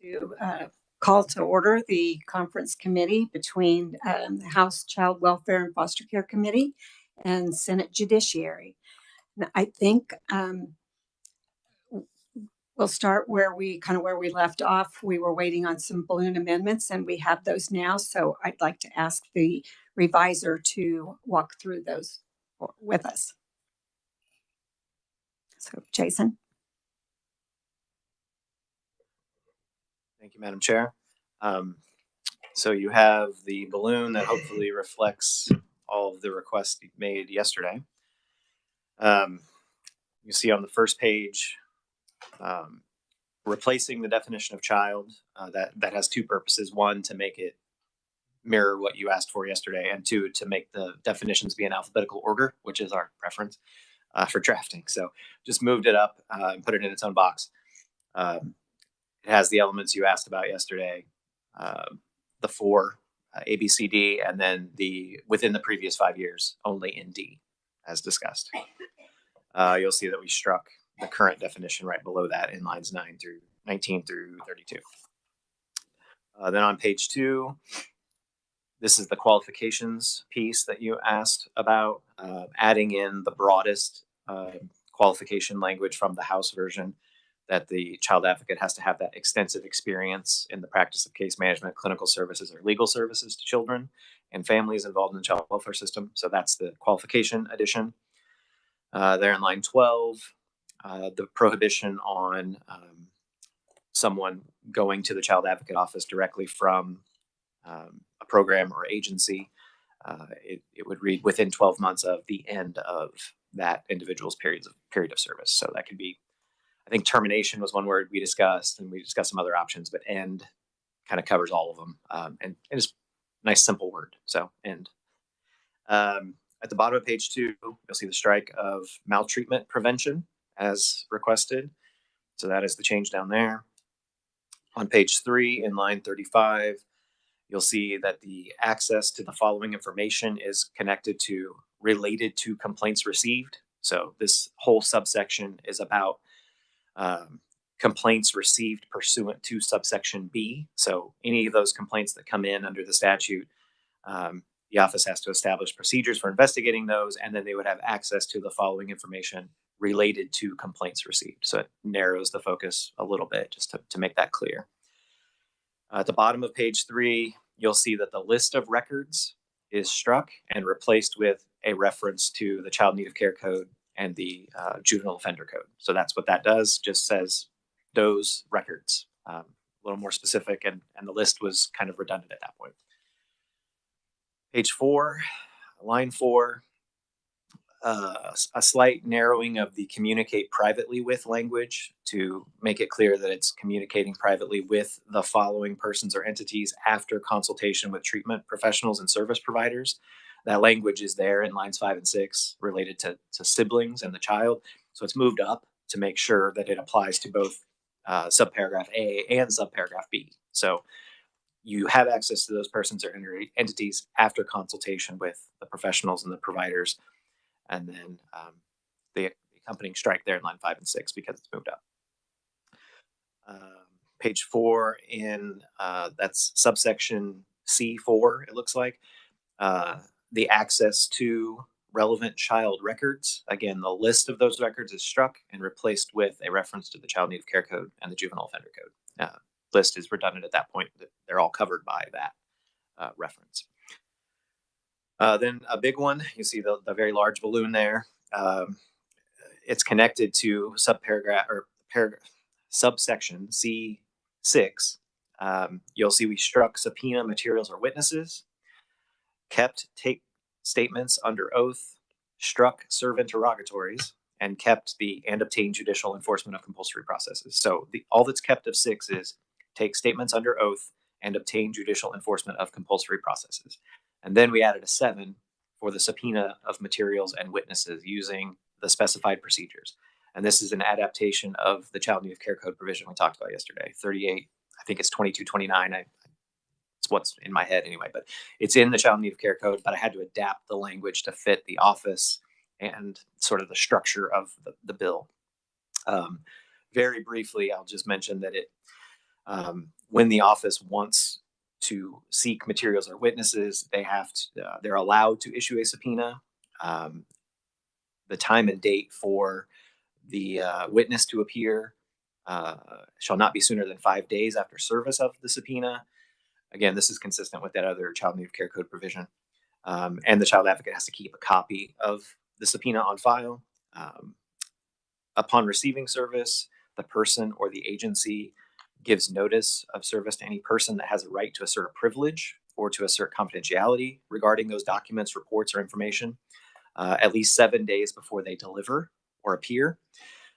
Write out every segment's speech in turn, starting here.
to call to order the conference committee between the House Child Welfare and Foster Care Committee and Senate Judiciary. And I think we'll start where we left off. We were waiting on some balloon amendments, and we have those now. So I'd like to ask the reviser to walk through those with us. So, Jason. Thank you, Madam Chair. So you have the balloon that hopefully reflects all of the requests made yesterday. You see on the first page, replacing the definition of child. That has two purposes. One, to make it mirror what you asked for yesterday, and two, to make the definitions be in alphabetical order, which is our preference for drafting. So just moved it up and put it in its own box. It has the elements you asked about yesterday, the four, A, B, C, D, and then the within the previous 5 years, only in D, as discussed. You'll see that we struck the current definition right below that in lines 19 through 32. Then on page 2, this is the qualifications piece that you asked about, adding in the broadest qualification language from the House version, that the child advocate has to have that extensive experience in the practice of case management, clinical services, or legal services to children and families involved in the child welfare system. So that's the qualification addition. There in line 12, the prohibition on someone going to the child advocate office directly from a program or agency. It would read within 12 months of the end of that individual's period of service. So that could be, I think termination was one word we discussed, and we discussed some other options, but end kind of covers all of them. And it's a nice, simple word. So end. At the bottom of page 2, you'll see the strike of maltreatment prevention as requested. So that is the change down there. On page 3 in line 35, you'll see that the access to the following information is connected to related to complaints received. So this whole subsection is about complaints received pursuant to subsection B. So any of those complaints that come in under the statute, the office has to establish procedures for investigating those, and then they would have access to the following information related to complaints received. So it narrows the focus a little bit just to make that clear. At the bottom of page 3, you'll see that the list of records is struck and replaced with a reference to the Child Need of Care Code and the Juvenile Offender Code. So that's what that does, just says those records. A little more specific, and the list was kind of redundant at that point. Page 4, line 4, a slight narrowing of the communicate privately with language to make it clear that it's communicating privately with the following persons or entities after consultation with treatment professionals and service providers. That language is there in lines 5 and 6 related to siblings and the child. So it's moved up to make sure that it applies to both subparagraph A and subparagraph B. So you have access to those persons or entities after consultation with the professionals and the providers. And then the accompanying strike there in line 5 and 6 because it's moved up. Page 4 in that's subsection C4, it looks like. The access to relevant child records. Again, the list of those records is struck and replaced with a reference to the Child Need of Care Code and the Juvenile Offender Code. List is redundant at that point. They're all covered by that reference. Then a big one, you see the very large balloon there. It's connected to subsection C6. You'll see we struck subpoena materials or witnesses, kept take statements under oath, struck serve interrogatories, and kept the and obtain judicial enforcement of compulsory processes. So all that's kept of 6 is take statements under oath and obtain judicial enforcement of compulsory processes. And then we added a 7 for the subpoena of materials and witnesses using the specified procedures. And this is an adaptation of the Child Need of Care Code provision we talked about yesterday, 38, I think it's 2229. It's what's in my head anyway, but it's in the Child Need of Care Code, but I had to adapt the language to fit the office and sort of the structure of the bill. Very briefly, I'll just mention that it When the office wants to seek materials or witnesses, they're allowed to issue a subpoena. The time and date for the witness to appear shall not be sooner than 5 days after service of the subpoena. Again, this is consistent with that other Child Need of Care Code provision. And the child advocate has to keep a copy of the subpoena on file. Upon receiving service, the person or the agency gives notice of service to any person that has a right to assert a privilege or to assert confidentiality regarding those documents, reports, or information at least 7 days before they deliver or appear.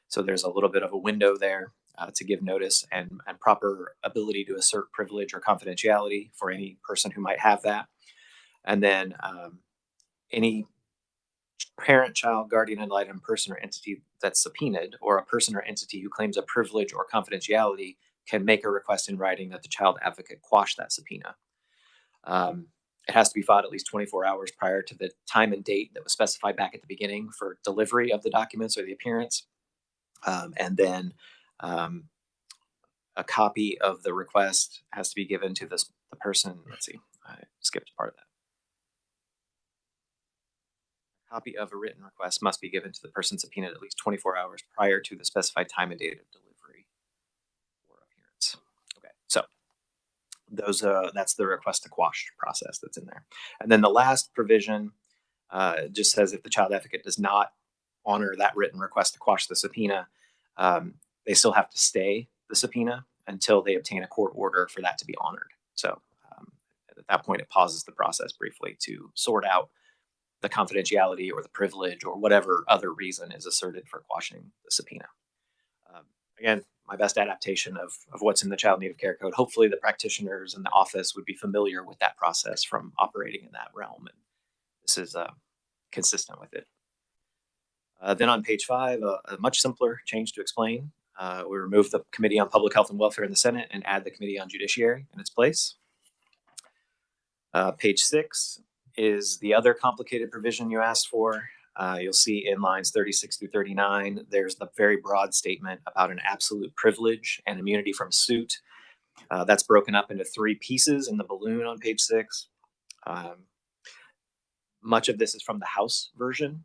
So there's a little bit of a window there to give notice and proper ability to assert privilege or confidentiality for any person who might have that. And then any parent, child, guardian, ad litem person or entity that's subpoenaed, or a person or entity who claims a privilege or confidentiality, can make a request in writing that the child advocate quash that subpoena. It has to be filed at least 24 hours prior to the time and date that was specified back at the beginning for delivery of the documents or the appearance. And then a copy of the request has to be given to the person. Let's see, I skipped part of that. A copy of a written request must be given to the person subpoenaed at least 24 hours prior to the specified time and date of delivery or appearance. Okay, so that's the request to quash process that's in there. And then the last provision just says if the child advocate does not honor that written request to quash the subpoena, they still have to stay the subpoena until they obtain a court order for that to be honored. So at that point, it pauses the process briefly to sort out the confidentiality or the privilege or whatever other reason is asserted for quashing the subpoena. Again, my best adaptation of what's in the Child Need of Care Code. Hopefully the practitioners in the office would be familiar with that process from operating in that realm. And this is consistent with it. Then on page 5, a much simpler change to explain. We remove the Committee on Public Health and Welfare in the Senate and add the Committee on Judiciary in its place. Page 6 is the other complicated provision you asked for. You'll see in lines 36 through 39, there's the very broad statement about an absolute privilege and immunity from suit. That's broken up into 3 pieces in the balloon on page 6. Much of this is from the House version.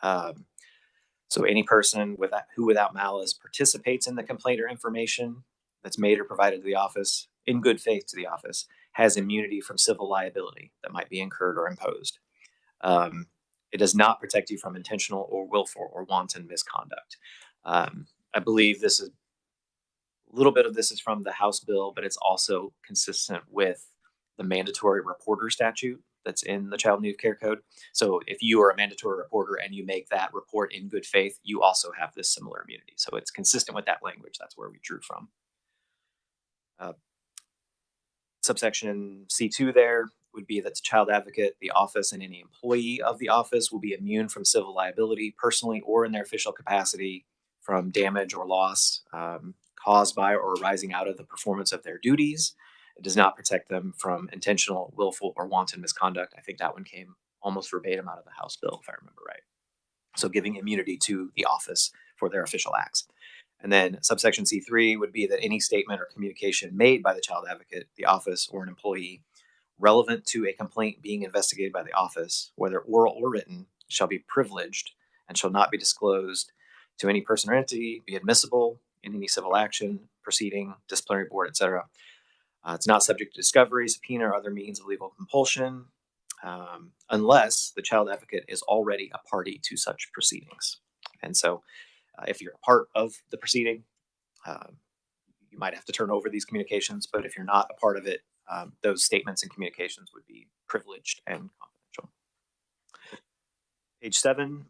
So any person who without malice participates in the complaint or information that's made or provided to the office in good faith to the office has immunity from civil liability that might be incurred or imposed. It does not protect you from intentional or willful or wanton misconduct. I believe this is a little bit of this is from the House bill, but it's also consistent with the mandatory reporter statute that's in the Child Need of Care Code. So if you are a mandatory reporter and you make that report in good faith, you also have this similar immunity. So it's consistent with that language. That's where we drew from. Subsection C2 there would be that the child advocate, the office, and any employee of the office will be immune from civil liability personally or in their official capacity from damage or loss caused by or arising out of the performance of their duties. It does not protect them from intentional, willful, or wanton misconduct. I think that one came almost verbatim out of the House bill, if I remember right. So giving immunity to the office for their official acts. And then subsection C3 would be that any statement or communication made by the child advocate, the office, or an employee relevant to a complaint being investigated by the office, whether oral or written, shall be privileged and shall not be disclosed to any person or entity, be admissible in any civil action, proceeding, disciplinary board, etc. It's not subject to discovery, subpoena, or other means of legal compulsion, unless the child advocate is already a party to such proceedings. And so if you're a part of the proceeding, you might have to turn over these communications, but if you're not a part of it, those statements and communications would be privileged and confidential. Page 7,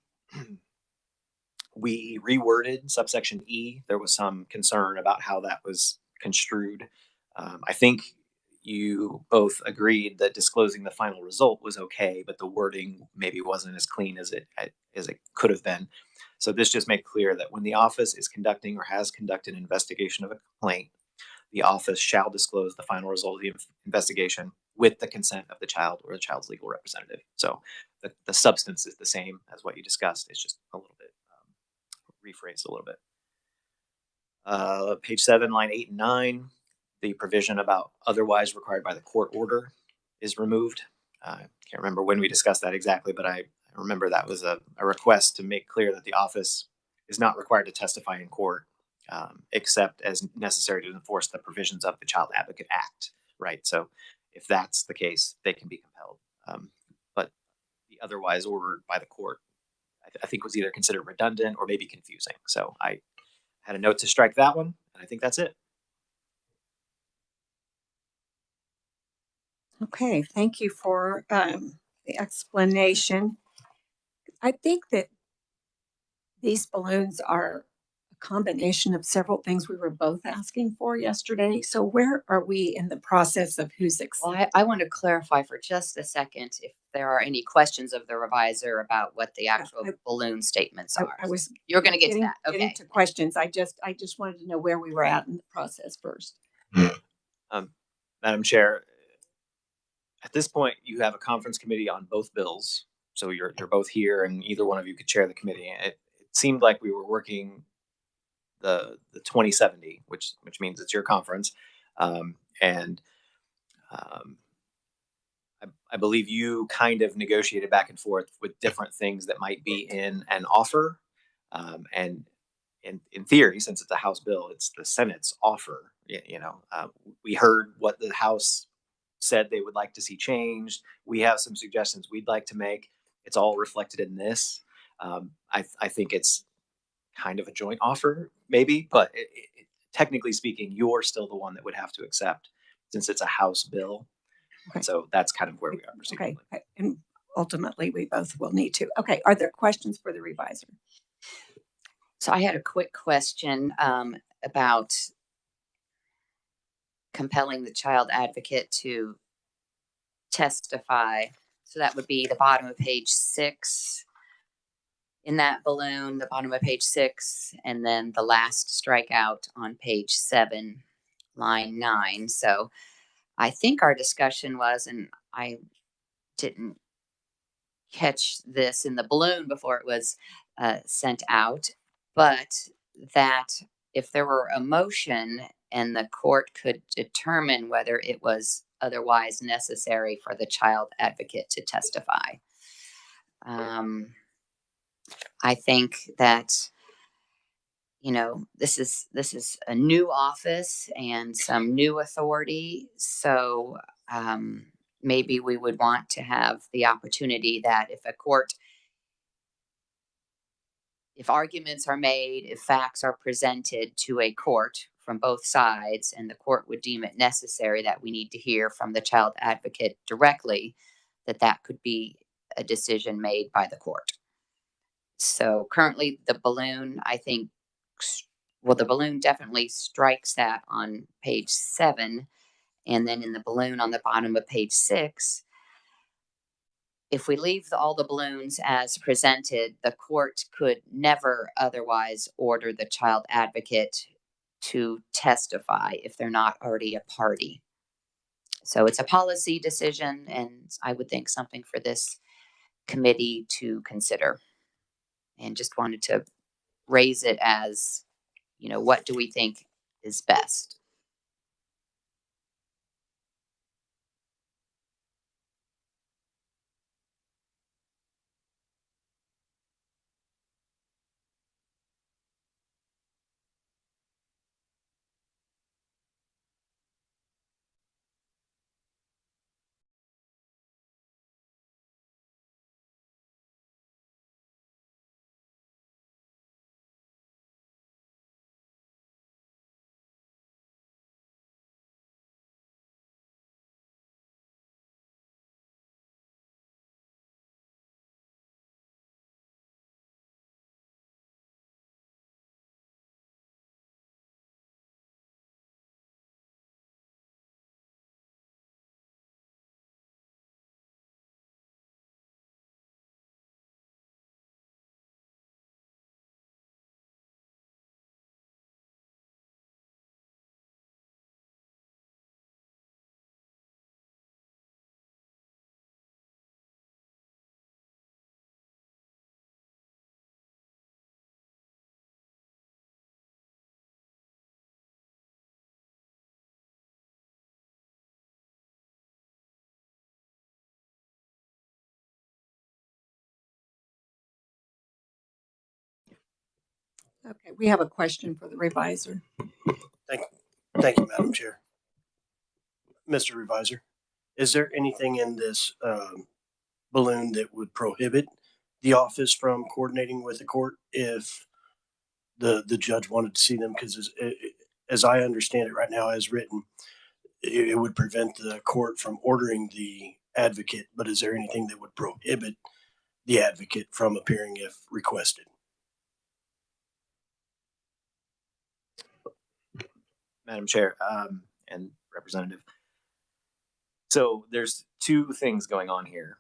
we reworded subsection E. There was some concern about how that was construed. I think you both agreed that disclosing the final result was okay, but the wording maybe wasn't as clean as it could have been. So this just makes clear that when the office is conducting or has conducted an investigation of a complaint, the office shall disclose the final result of the investigation with the consent of the child or the child's legal representative. So the substance is the same as what you discussed. It's just a little bit rephrased a little bit. Page 7, line 8 and 9. the provision about otherwise required by the court order is removed. I can't remember when we discussed that exactly, but I remember that was a request to make clear that the office is not required to testify in court, except as necessary to enforce the provisions of the Child Advocate Act, right? So if that's the case, they can be compelled. But the otherwise ordered by the court, I think was either considered redundant or maybe confusing. So I had a note to strike that one, and I think that's it. Okay, thank you for the explanation. I think that these balloons are a combination of several things we were both asking for yesterday. So where are we in the process of who's Well, accepting? I want to clarify for just a second if there are any questions of the reviser about what the actual balloon statements are. I was You're going to get to getting, that. getting Okay. to questions. I just wanted to know where we were at in the process first. Madam Chair, at this point, you have a conference committee on both bills. So you're both here, and either one of you could chair the committee. It seemed like we were working the 2070, which means it's your conference, and I believe you kind of negotiated back and forth with different things that might be in an offer, and in theory, since it's a House bill, it's the Senate's offer. We heard what the House said they would like to see changed. We have some suggestions we'd like to make. It's all reflected in this. I think it's kind of a joint offer, maybe, but technically speaking, you're still the one that would have to accept since it's a House bill. Okay. So that's kind of where we are Okay. procedurally. And ultimately, we both will need to. Okay. Are there questions for the reviser? So I had a quick question about compelling the child advocate to testify. So that would be the bottom of page 6 in that balloon, the bottom of page 6, and then the last strikeout on page 7, line 9. So I think our discussion was, and I didn't catch this in the balloon before it was sent out, but that if there were a motion and the court could determine whether it was otherwise necessary for the child advocate to testify. I think that this is a new office and some new authority, so maybe we would want to have the opportunity that if arguments are made, if facts are presented to a court from both sides, and the court would deem it necessary that we need to hear from the child advocate directly, that could be a decision made by the court. So currently the balloon, I think, the balloon definitely strikes that on page 7. And then in the balloon on the bottom of page 6, if we leave all the balloons as presented, the court could never otherwise order the child advocate to testify if they're not already a party. So it's a policy decision, and I would think something for this committee to consider. And just wanted to raise it as, what do we think is best? Okay, we have a question for the revisor. Thank you, Madam Chair. Mr. Revisor, is there anything in this balloon that would prohibit the office from coordinating with the court if the judge wanted to see them? Because as I understand it right now, as written, it would prevent the court from ordering the advocate. But is there anything that would prohibit the advocate from appearing if requested? Madam Chair, and Representative. So there's two things going on here.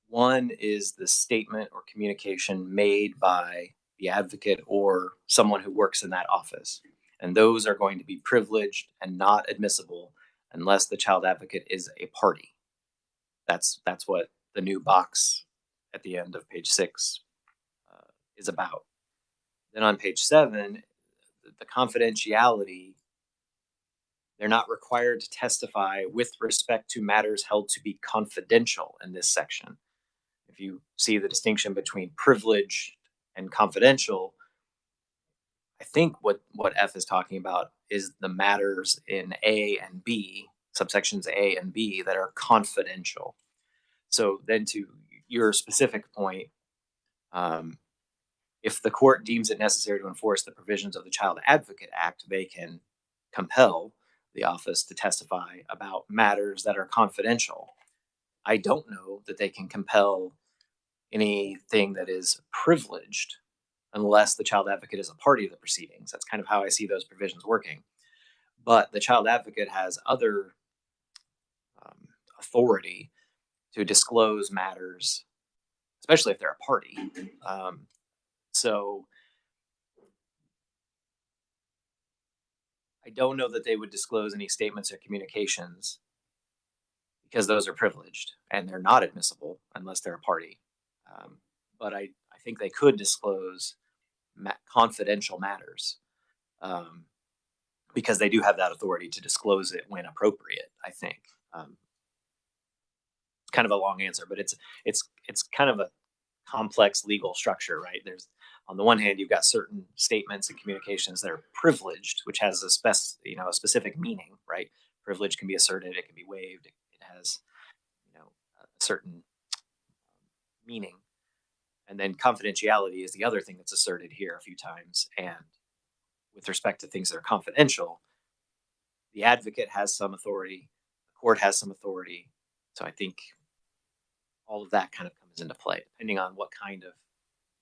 One is the statement or communication made by the advocate or someone who works in that office. And those are going to be privileged and not admissible unless the child advocate is a party. That's what the new box at the end of page 6 is about. Then on page 7, the confidentiality, they're not required to testify with respect to matters held to be confidential in this section. If you see the distinction between privileged and confidential, I think what F is talking about is the matters in A and B, subsections A and B, that are confidential. So then to your specific point, if the court deems it necessary to enforce the provisions of the Child Advocate Act, they can compel the office to testify about matters that are confidential. I don't know that they can compel anything that is privileged unless the child advocate is a party to the proceedings. That's kind of how I see those provisions working. But the child advocate has other authority to disclose matters, especially if they're a party. So I don't know that they would disclose any statements or communications because those are privileged and they're not admissible unless they're a party. But I think they could disclose confidential matters because they do have that authority to disclose it when appropriate, I think. It's kind of a long answer, but it's kind of a complex legal structure, right? There's, on the one hand, you've got certain statements and communications that are privileged, which has a specific meaning, right? Privilege can be asserted, it can be waived, it has a certain meaning. And then confidentiality is the other thing that's asserted here a few times. And with respect to things that are confidential, the advocate has some authority, the court has some authority. So I think all of that kind of comes into play, depending on what kind of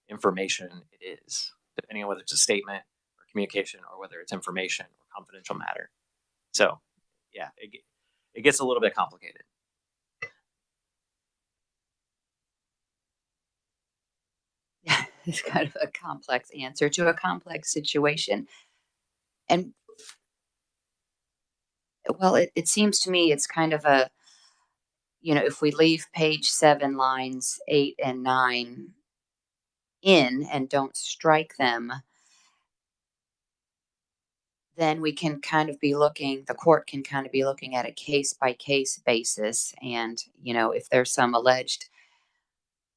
information it is, depending on whether it's a statement or communication or whether it's information or confidential matter. So yeah, it gets a little bit complicated. Yeah, it's kind of a complex answer to a complex situation. And well, it seems to me it's kind of a, if we leave page 7 lines 8 and 9 in and don't strike them, then we can kind of be looking, the court can kind of be looking at a case by case basis. And, if there's some alleged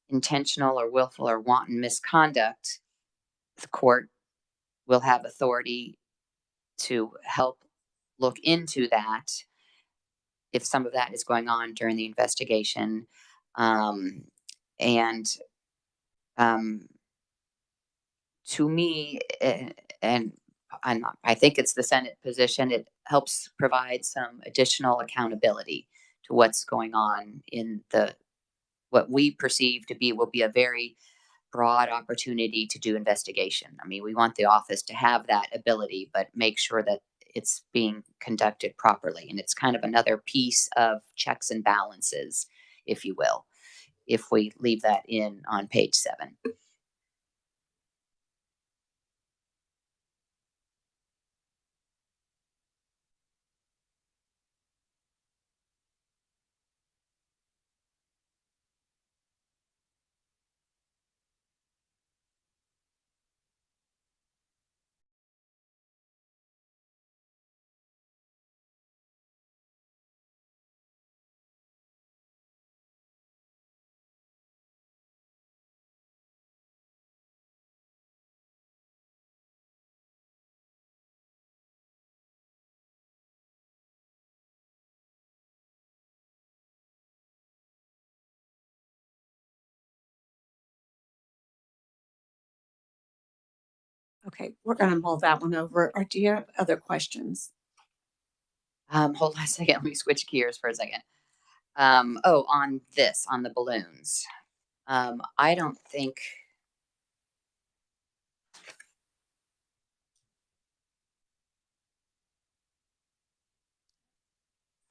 intentional or willful or wanton misconduct, the court will have authority to help look into that if some of that is going on during the investigation. And to me, and I think it's the Senate position, it helps provide some additional accountability to what's going on in what we perceive to be will be a very broad opportunity to do investigation. I mean, we want the office to have that ability, but make sure that it's being conducted properly. And it's kind of another piece of checks and balances, if you will, if we leave that in on page 7. Okay, we're gonna mull that one over. Or do you have other questions? Hold on a second. Let me switch gears for a second. On this, on the balloons. I don't think.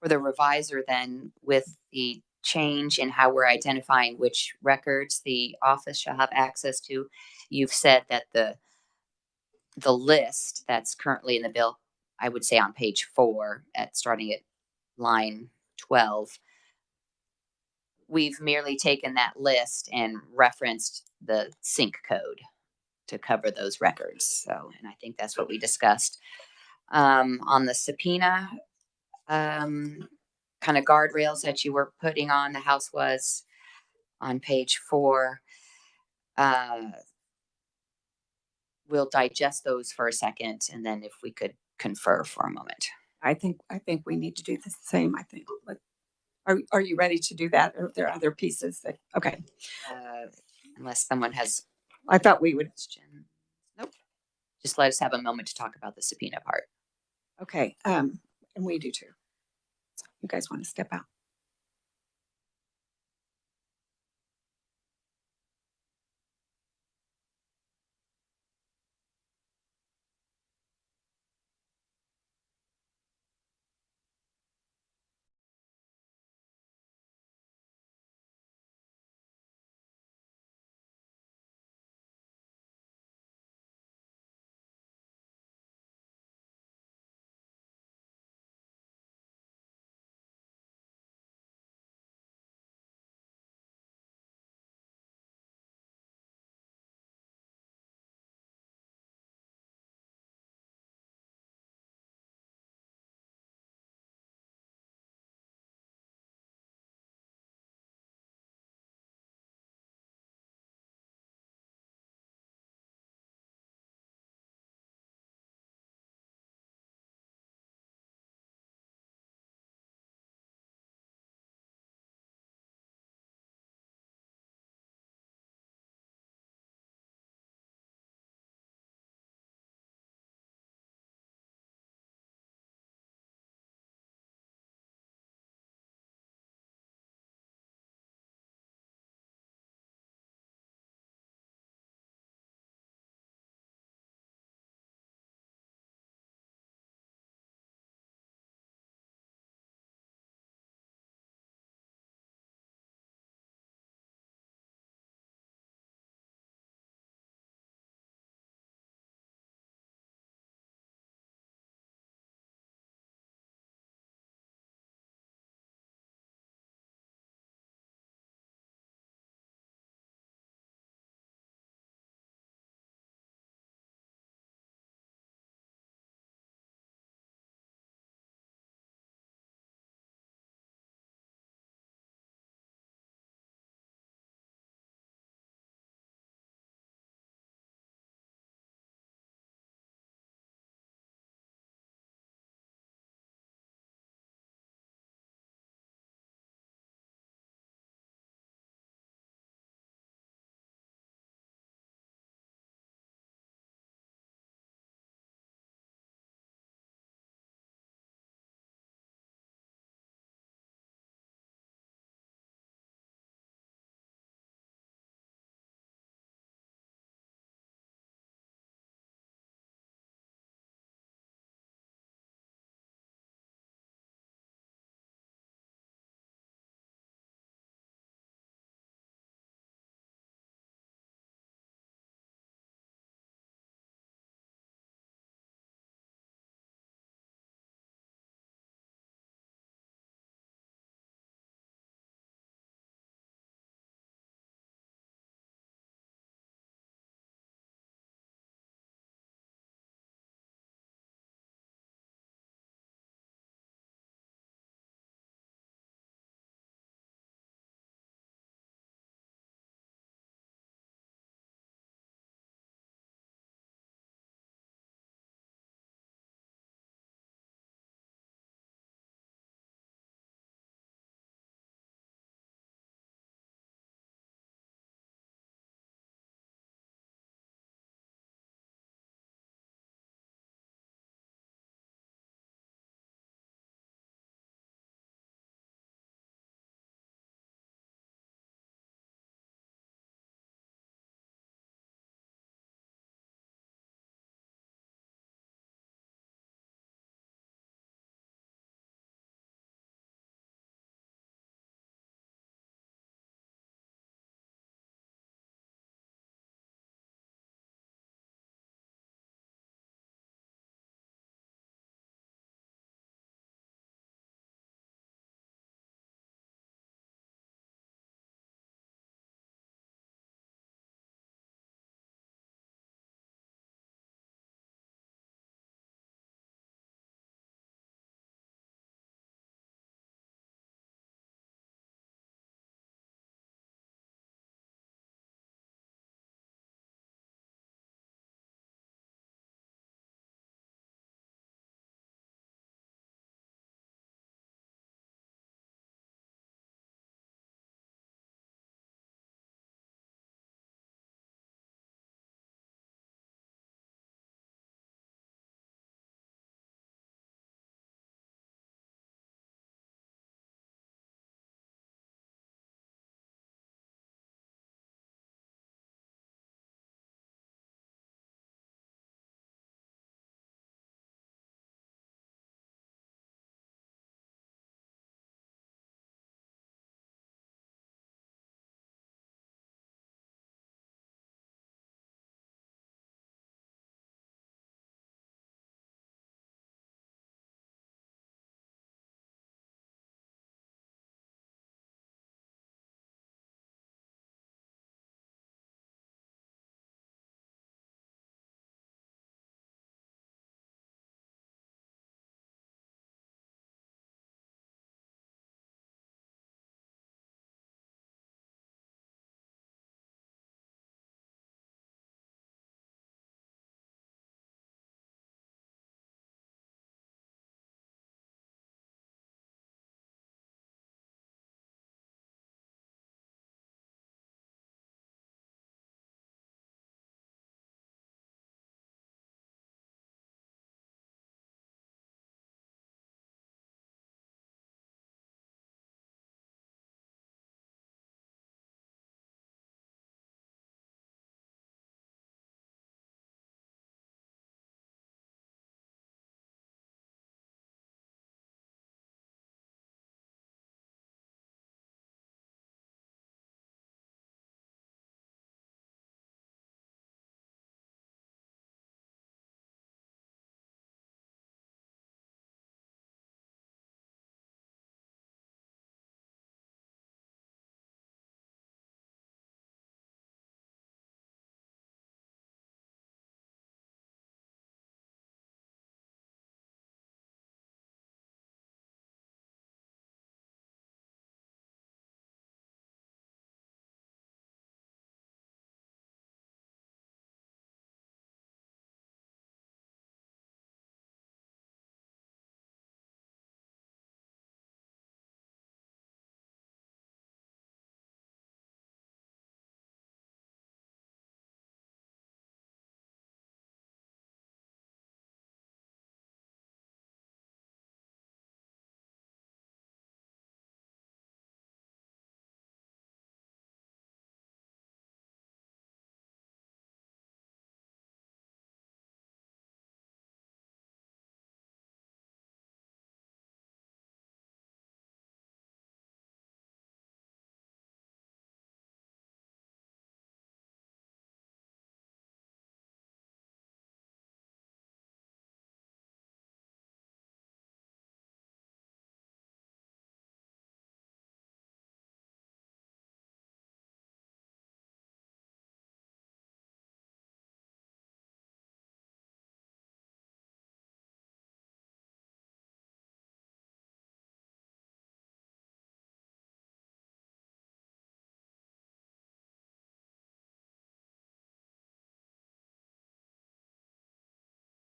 For the revisor, then, with the change in how we're identifying which records the office shall have access to, you've said that the list that's currently in the bill, I would say on page 4, at starting at line 12, we've merely taken that list and referenced the sync code to cover those records. So, and I think that's what we discussed. On the subpoena, kind of guardrails that you were putting on, the House was on page 4. We'll digest those for a second, and then if we could confer for a moment. I think we need to do the same. I think. Are you ready to do that? Or are there other pieces that? Okay. Unless someone has I thought we would. question. Nope. Just let us have a moment to talk about the subpoena part. Okay. And we do too. So you guys want to step out?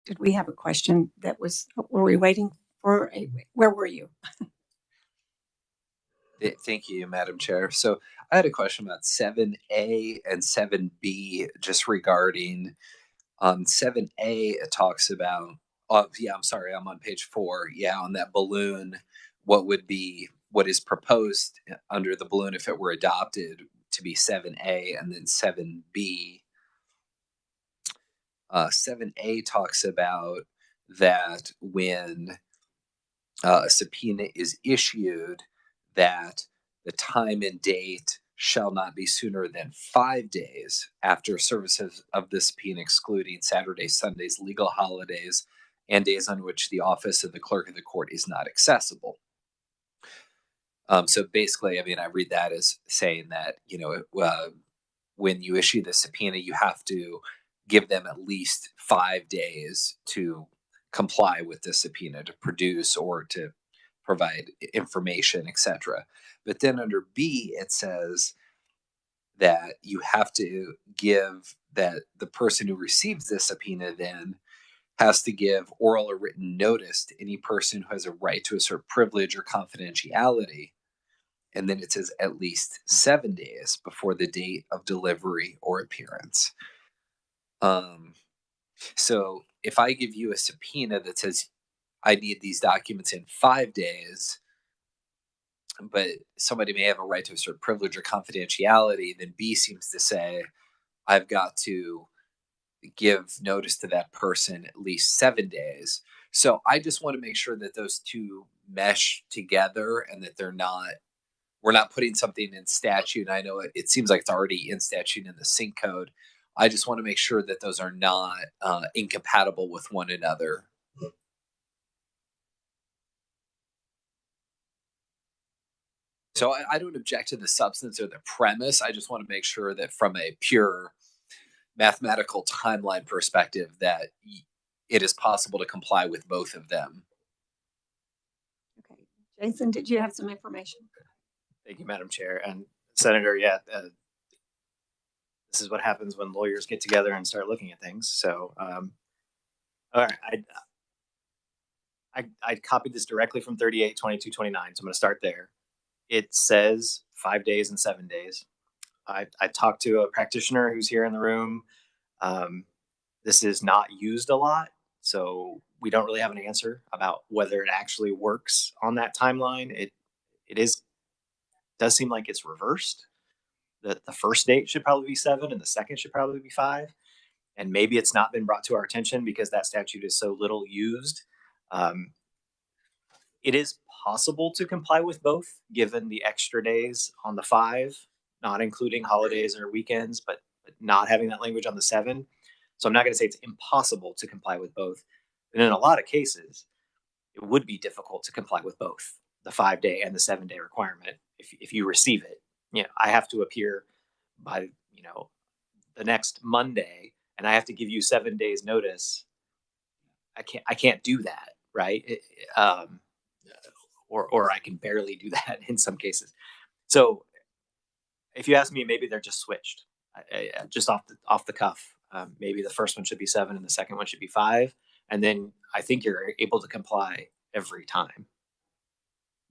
Did we have a question that was, were we waiting for, where were you? Thank you, Madam Chair. So I had a question about 7A and 7B, just regarding 7A, it talks about, I'm sorry, I'm on page 4. Yeah, on that balloon, what is proposed under the balloon if it were adopted to be 7A, and then 7B. 7A talks about that when a subpoena is issued, that the time and date shall not be sooner than 5 days after services of the subpoena, excluding Saturdays, Sundays, legal holidays, and days on which the office of the clerk of the court is not accessible. So basically, I mean, I read that as saying that, when you issue the subpoena, you have to give them at least 5 days to comply with the subpoena, to produce or to provide information, etc. But then under B, it says that you have to give, that the person who receives the subpoena then has to give oral or written notice to any person who has a right to assert privilege or confidentiality. And then it says at least 7 days before the date of delivery or appearance. So if I give you a subpoena that says I need these documents in 5 days, but somebody may have a right to assert privilege or confidentiality, then B seems to say I've got to give notice to that person at least 7 days. So I just want to make sure that those two mesh together and that we're not putting something in statute. I know it seems like it's already in statute in the sync code. I just want to make sure that those are not incompatible with one another. So I don't object to the substance or the premise. I just want to make sure that from a pure mathematical timeline perspective that it is possible to comply with both of them. Okay. Jason, did you have some information? Thank you, Madam Chair. And Senator, this is what happens when lawyers get together and start looking at things. So, all right, I copied this directly from 38, 22, 29. So I'm going to start there. It says 5 days and 7 days. I talked to a practitioner who's here in the room. This is not used a lot, so we don't really have an answer about whether it actually works on that timeline. It does seem like it's reversed. The first date should probably be 7 and the second should probably be 5. And maybe it's not been brought to our attention because that statute is so little used. It is possible to comply with both, given the extra days on the 5, not including holidays or weekends, but not having that language on the 7. So I'm not going to say it's impossible to comply with both. And in a lot of cases, it would be difficult to comply with both the 5-day and the 7-day requirement if you receive it. I have to appear by the next Monday, and I have to give you 7 days notice. I can't do that, right? Or I can barely do that in some cases. So if you ask me, maybe they're just switched, just off the cuff. Maybe the first one should be 7 and the second one should be 5, and then I think you're able to comply every time.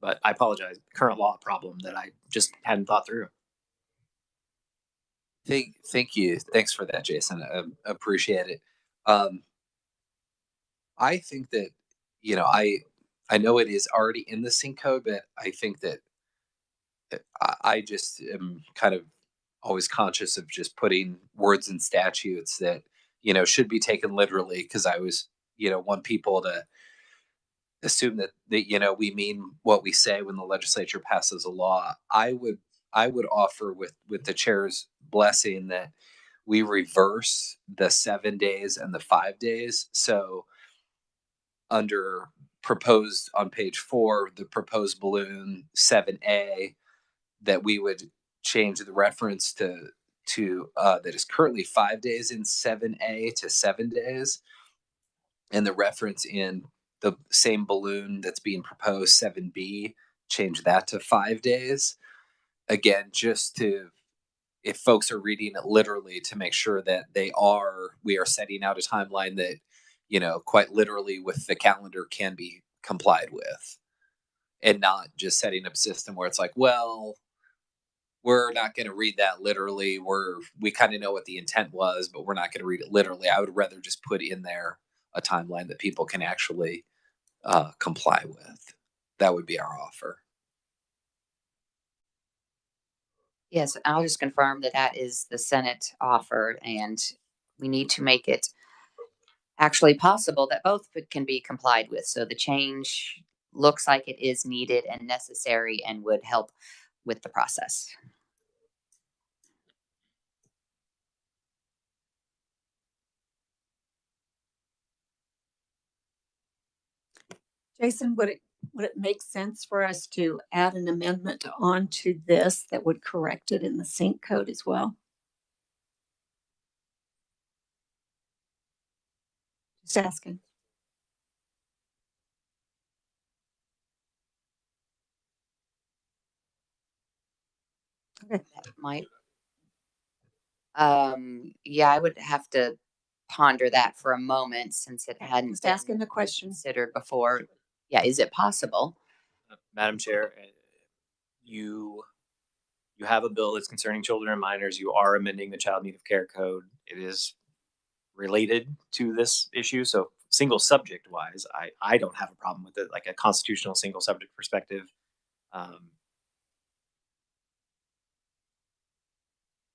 But I apologize, current law problem that I just hadn't thought through. Thank you. Thanks for that, Jason. I appreciate it. I think that, I know it is already in the sync code, but I think that I just am kind of always conscious of just putting words in statutes that, should be taken literally, because I was, want people to assume that we mean what we say when the legislature passes a law. I would offer with the chair's blessing that we reverse the 7 days and the 5 days. So under proposed on page 4, the proposed balloon 7A, that we would change the reference to that is currently 5 days in 7A to 7 days, and the reference in the same balloon that's being proposed 7B, change that to 5 days. Again, just to, if folks are reading it literally, to make sure that we are setting out a timeline that quite literally with the calendar can be complied with, and not just setting up a system where it's like, well, we're not going to read that literally. We kind of know what the intent was, but we're not going to read it literally. I would rather just put in there a timeline that people can actually comply with. That would be our offer. Yes, I'll just confirm that that is the Senate offer, and we need to make it actually possible that both can be complied with. So the change looks like it is needed and necessary and would help with the process. Jason, would it make sense for us to add an amendment onto this that would correct it in the sync code as well? Just asking. Okay. That might. Yeah, I would have to ponder that for a moment since it hadn't Just been asking the question. considered before. Yeah, is it possible? Madam Chair, you have a bill that's concerning children and minors. You are amending the Child Need of Care Code. It is related to this issue. So single subject wise, I don't have a problem with it, like a constitutional single subject perspective.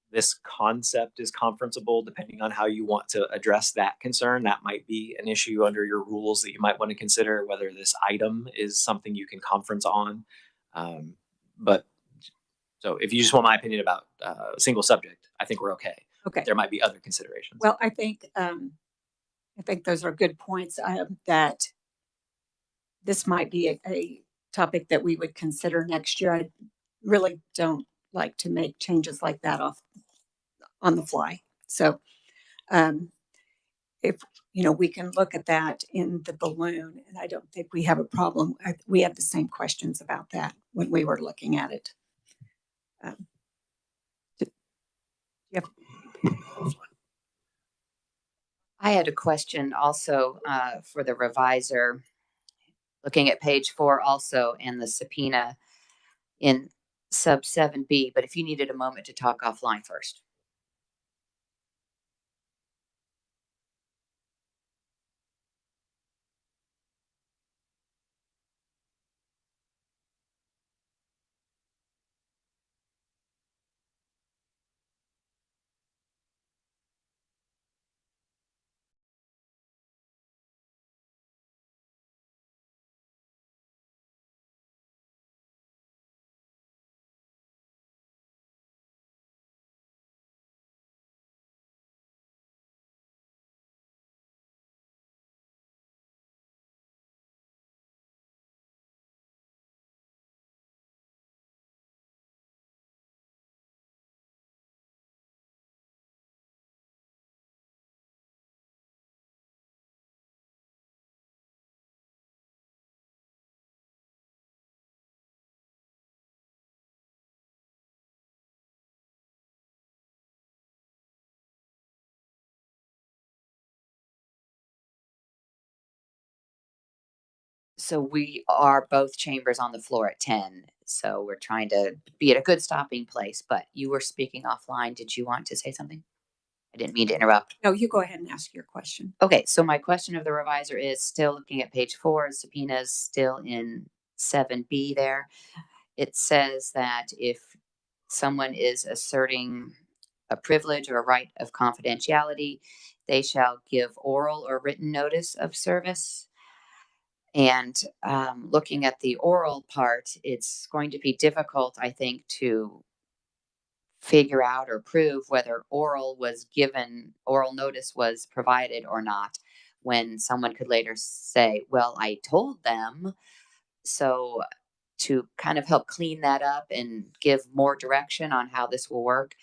This concept is conferenceable depending on how you want to address that concern. That might be an issue under your rules that you might want to consider, whether this item is something you can conference on. But so if you just want my opinion about single subject, I think we're okay. Okay. There might be other considerations. Well, I think those are good points. That this might be a topic that we would consider next year. I really don't like to make changes like that on the fly. So, if we can look at that in the balloon, and I don't think we have a problem. We have the same questions about that when we were looking at it. I had a question also for the reviser, looking at page 4 also and the subpoena in sub 7B. But if you needed a moment to talk offline first. So we are both chambers on the floor at 10. So we're trying to be at a good stopping place, but you were speaking offline. Did you want to say something? I didn't mean to interrupt. No, you go ahead and ask your question. Okay, so my question of the reviser is still looking at page 4, subpoenas still in 7B there. It says that if someone is asserting a privilege or a right of confidentiality, they shall give oral or written notice of service. And looking at the oral part, it's going to be difficult, I think, to figure out or prove whether oral notice was provided or not, when someone could later say, well, I told them. So to kind of help clean that up and give more direction on how this will work,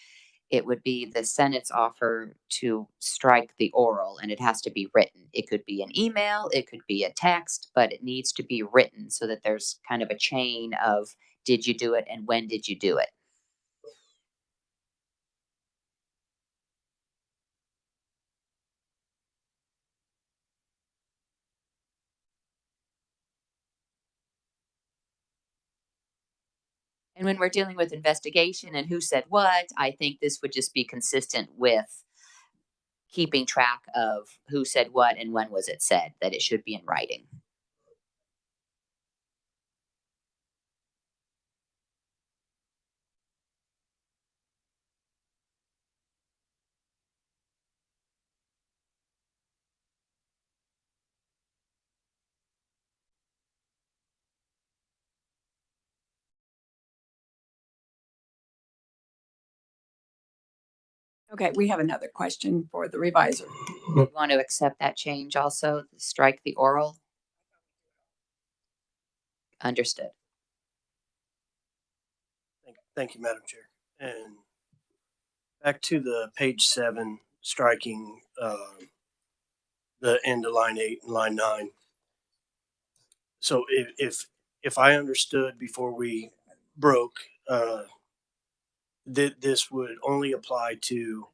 it would be the Senate's offer to strike the oral, and it has to be written. It could be an email, it could be a text, but it needs to be written so that there's kind of a chain of did you do it and when did you do it? And when we're dealing with investigation and who said what, I think this would just be consistent with keeping track of who said what and when was it said, that it should be in writing. Okay, we have another question for the reviser. You want to accept that change also, strike the oral? Understood. Thank you, Madam Chair. And back to the page 7, striking the end of line 8 and line 9. So if I understood before we broke, this would only apply to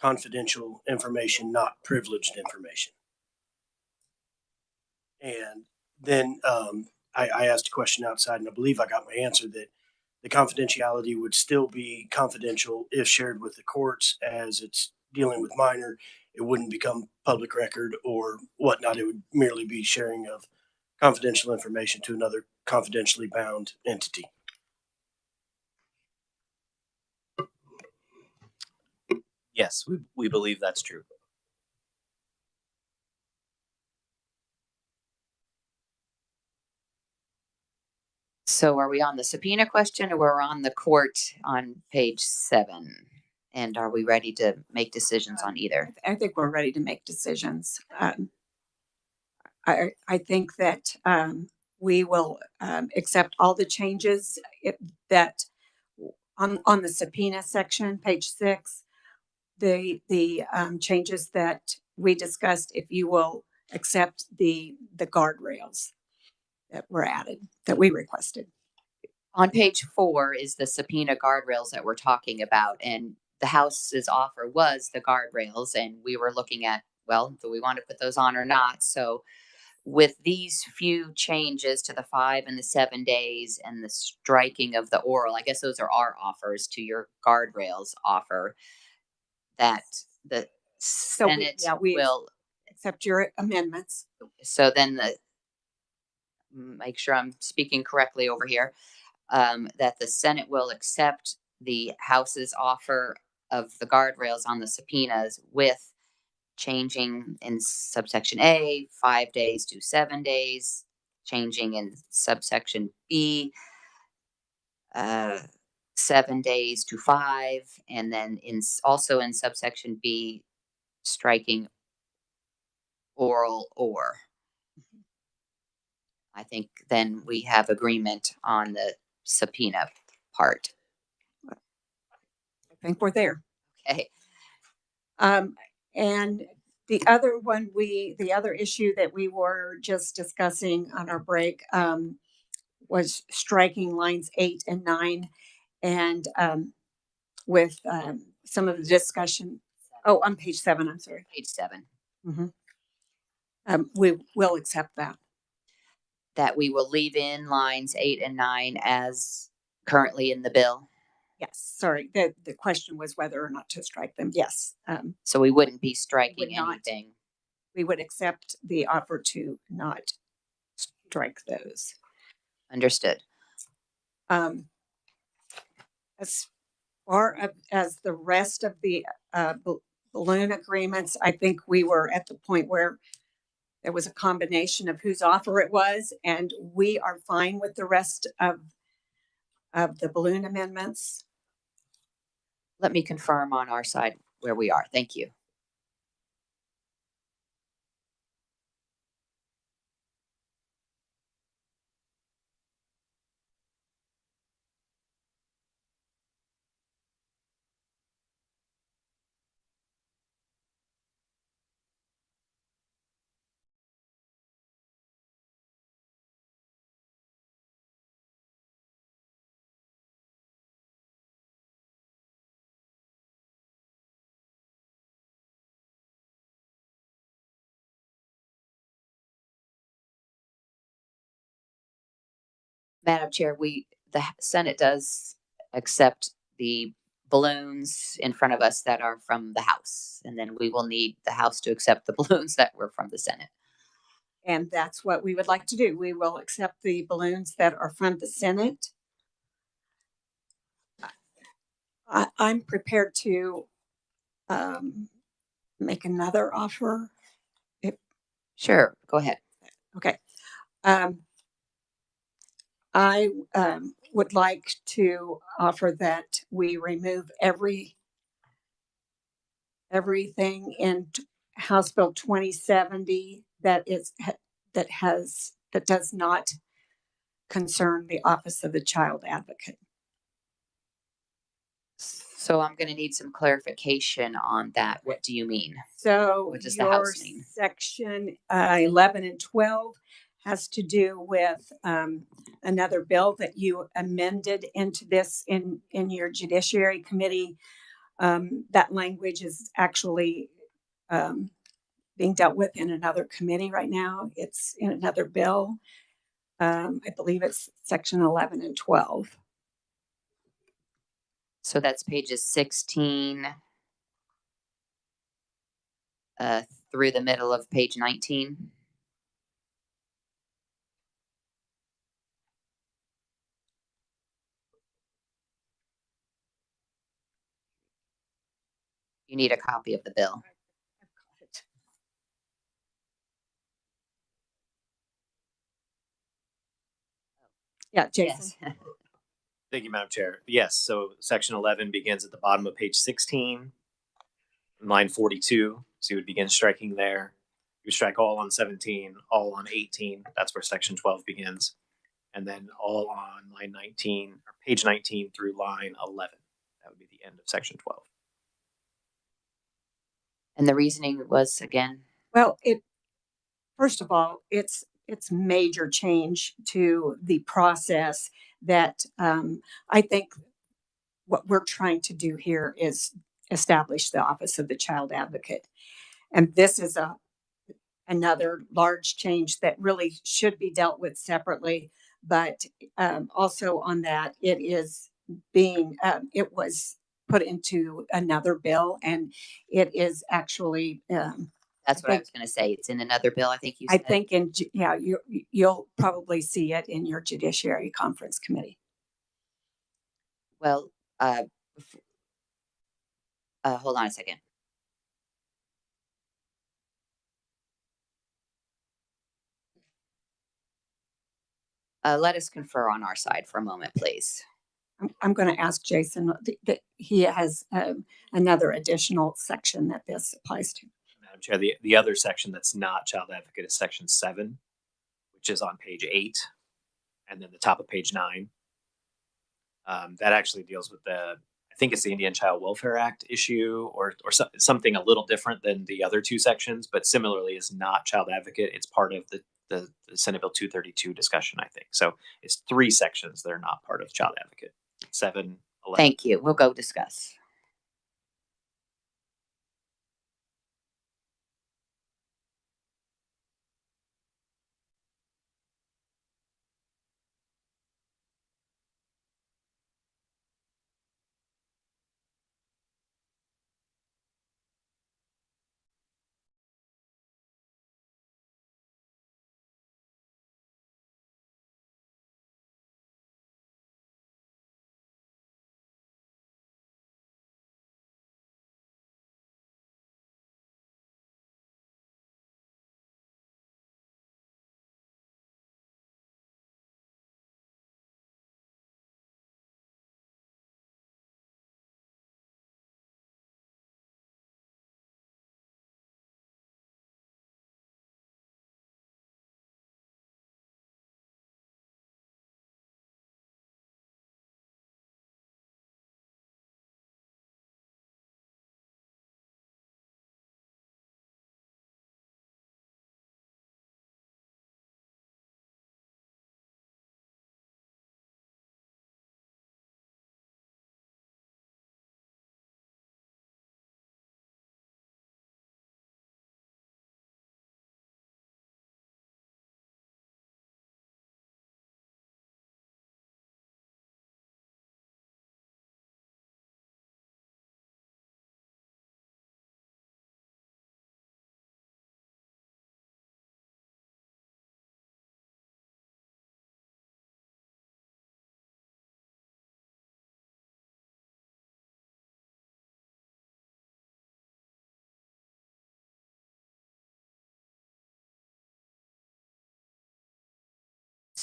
confidential information, not privileged information. And then I asked a question outside, and I believe I got my answer that the confidentiality would still be confidential if shared with the courts, as it's dealing with minor. It wouldn't become public record or whatnot. It would merely be sharing of confidential information to another confidentially bound entity. Yes, we believe that's true. So are we on the subpoena question or we're on the court on page 7? And are we ready to make decisions on either? I think we're ready to make decisions. I think that we will accept all the changes that on the subpoena section, page 6, the changes that we discussed. If you will accept the guardrails that were added, that we requested. On page 4 is the subpoena guardrails that we're talking about, and the House's offer was the guardrails, and we were looking at, well, do we want to put those on or not? So with these few changes to the 5 and the 7 days and the striking of the oral, I guess those are our offers to your guardrails offer, that the Senate we will, accept your amendments. so then make sure I'm speaking correctly over here, that the Senate will accept the House's offer of the guardrails on the subpoenas with changing in subsection A, 5 days to 7 days, changing in subsection B, 7 days to 5, and then also in subsection B, striking oral or. I think then we have agreement on the subpoena part. I think we're there. Okay. And the other issue that we were just discussing on our break was striking lines 8 and 9, and with some of the discussion. Oh, on page 7, I'm sorry. Page 7. We will accept that. That we will leave in lines 8 and 9 as currently in the bill. Yes, sorry. The question was whether or not to strike them. Yes. So we wouldn't be striking would not. anything. We would accept the offer to not strike those. Understood. As far as the rest of the balloon agreements, I think we were at the point where there was a combination of whose offer it was, and we are fine with the rest of the balloon amendments. Let me confirm on our side where we are. Thank you. Madam Chair, the Senate does accept the balloons in front of us that are from the House, and then we will need the House to accept the balloons that were from the Senate. And that's what we would like to do. We will accept the balloons that are from the Senate. I'm prepared to make another offer. Sure, go ahead. Okay. I would like to offer that we remove everything in House Bill 2070 that does not concern the Office of the Child Advocate. So I'm going to need some clarification on that. What do you mean? So What does the your House mean? section 11 and 12 has to do with another bill that you amended into this in your Judiciary Committee. That language is actually being dealt with in another committee right now. It's in another bill. I believe it's section 11 and 12. So that's pages 16 through the middle of page 19. You need a copy of the bill. Yeah, Jason. Yes. Thank you, Madam Chair. Yes, so section 11 begins at the bottom of page 16, line 42. So you would begin striking there. You strike all on 17, all on 18. That's where section 12 begins. And then all on line 19, or page 19 through line 11. That would be the end of section 12. And the reasoning was, again? Well, first of all, it's major change to the process that I think what we're trying to do here is establish the Office of the Child Advocate. And this is another large change that really should be dealt with separately. But also on that, it was put into another bill, and it is actually That's what I was going to say. It's in another bill, I think you I said. think you'll probably see it in your Judiciary Conference Committee. Well, hold on a second. Let us confer on our side for a moment, please. I'm going to ask Jason that he has another additional section that this applies to. Madam Chair, the other section that's not child advocate is section 7, which is on page 8, and then the top of page 9. That actually deals with I think it's the Indian Child Welfare Act issue, or something a little different than the other two sections, but similarly is not child advocate. It's part of the Senate Bill 232 discussion, I think. So it's 3 sections that are not part of child advocate. 7, 11. Thank you. We'll go discuss.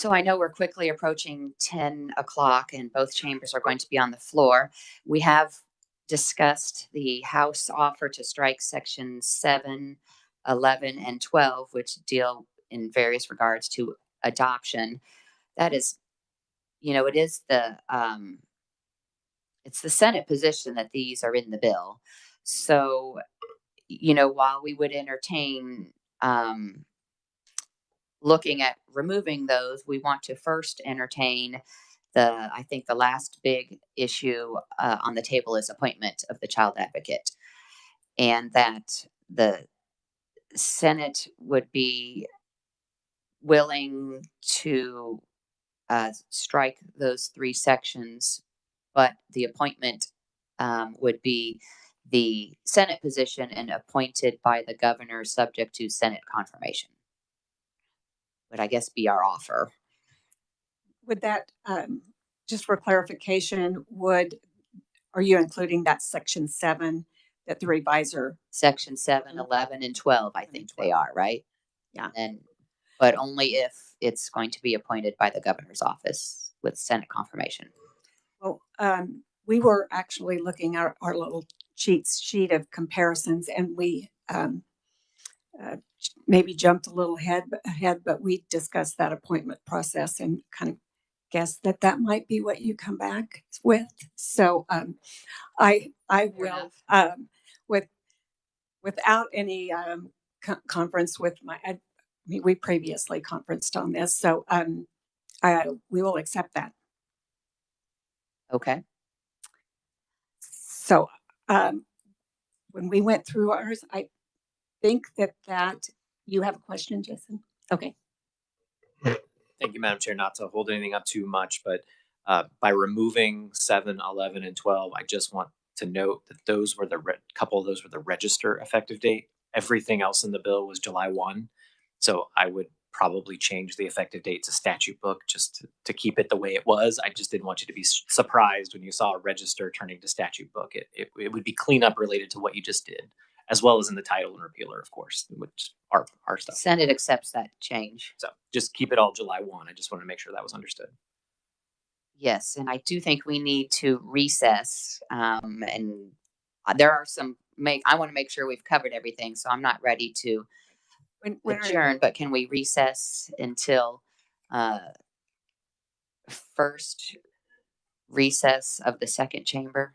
So I know we're quickly approaching 10 o'clock and both chambers are going to be on the floor. We have discussed the House offer to strike sections 7, 11, and 12, which deal in various regards to adoption. That is, it is it's the Senate position that these are in the bill. So, while we would entertain looking at removing those, we want to first entertain I think the last big issue on the table is appointment of the child advocate, and that the Senate would be willing to strike those 3 sections, but the appointment would be the Senate position and appointed by the governor subject to Senate confirmation. Would I guess be our offer. Would that, just for clarification, are you including that section 7 that the reviser? Section 7, 11, and 12, I think they are, right? Yeah. But only if it's going to be appointed by the governor's office with Senate confirmation. Well, we were actually looking at our little sheet of comparisons, and we maybe jumped a little ahead, but we discussed that appointment process and kind of guessed that might be what you come back with. So I will without any conference with we previously conferenced on this, so we will accept that. Okay. So when we went through ours, I think that you have a question, Jason. Okay. Thank you, Madam Chair. Not to hold anything up too much, but by removing 7, 11, and 12, I just want to note that those were couple of those were the register effective date. Everything else in the bill was July 1. So I would probably change the effective date to statute book just to keep it the way it was. I just didn't want you to be surprised when you saw a register turning to statute book. It would be cleanup related to what you just did, as well as in the title and repealer, of course, which are our stuff. Senate accepts that change. So just keep it all July 1. I just want to make sure that was understood. Yes, and I do think we need to recess. And there are I want to make sure we've covered everything, so I'm not ready to adjourn, but can we recess until first recess of the second chamber?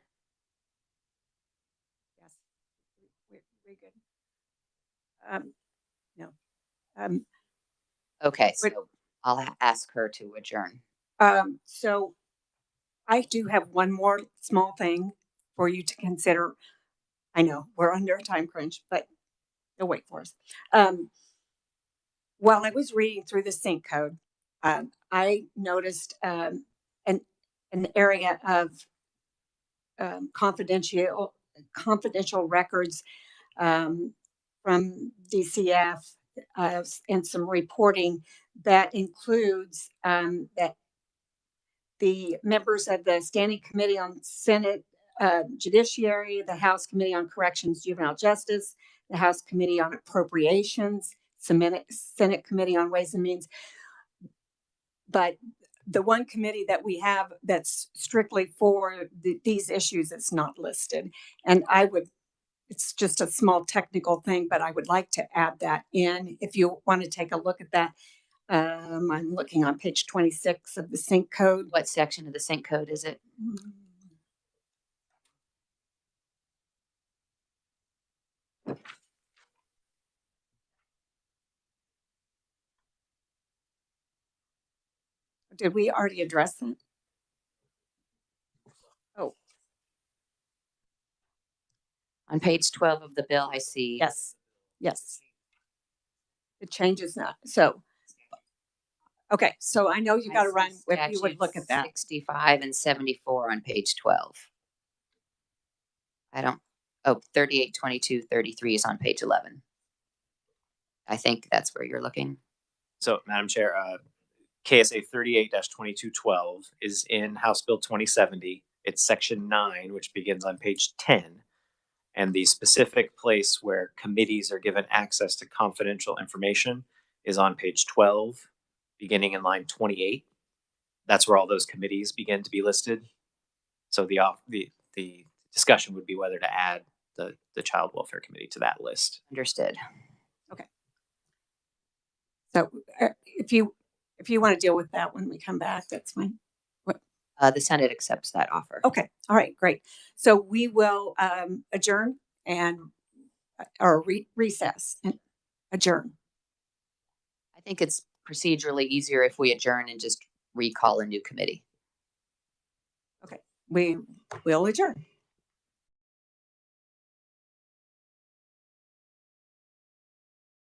Yes, we're good. No. Okay, so I'll ask her to adjourn. So I do have one more small thing for you to consider. I know we're under a time crunch, but you'll wait for us. While I was reading through the sync code, I noticed an area of confidential records from DCF and some reporting that includes that the members of the Standing Committee on Senate Judiciary, the House Committee on Corrections, Juvenile Justice, the House Committee on Appropriations, Senate Committee on Ways and Means. But the one committee that we have that's strictly for these issues is not listed. And it's just a small technical thing, but I would like to add that in. If you want to take a look at that, I'm looking on page 26 of the sync code. What section of the sync code is it? Did we already address that? Oh. On page 12 of the bill, I see. Yes. It changes now. So, okay. So I know you got to run. If you would look at that. 65 and 74 on page 12. 38, 22, 33 is on page 11. I think that's where you're looking. So, Madam Chair, KSA 38-2212 is in House Bill 2070. It's section 9, which begins on page 10. And the specific place where committees are given access to confidential information is on page 12. beginning in line 28. That's where all those committees begin to be listed. So the discussion would be whether to add the Child Welfare Committee to that list. Understood. So if you want to deal with that when we come back, that's fine. The Senate accepts that offer. Okay. All right. Great. So we will adjourn and or recess and adjourn. I think it's procedurally easier if we adjourn and just recall a new committee. Okay. We will adjourn.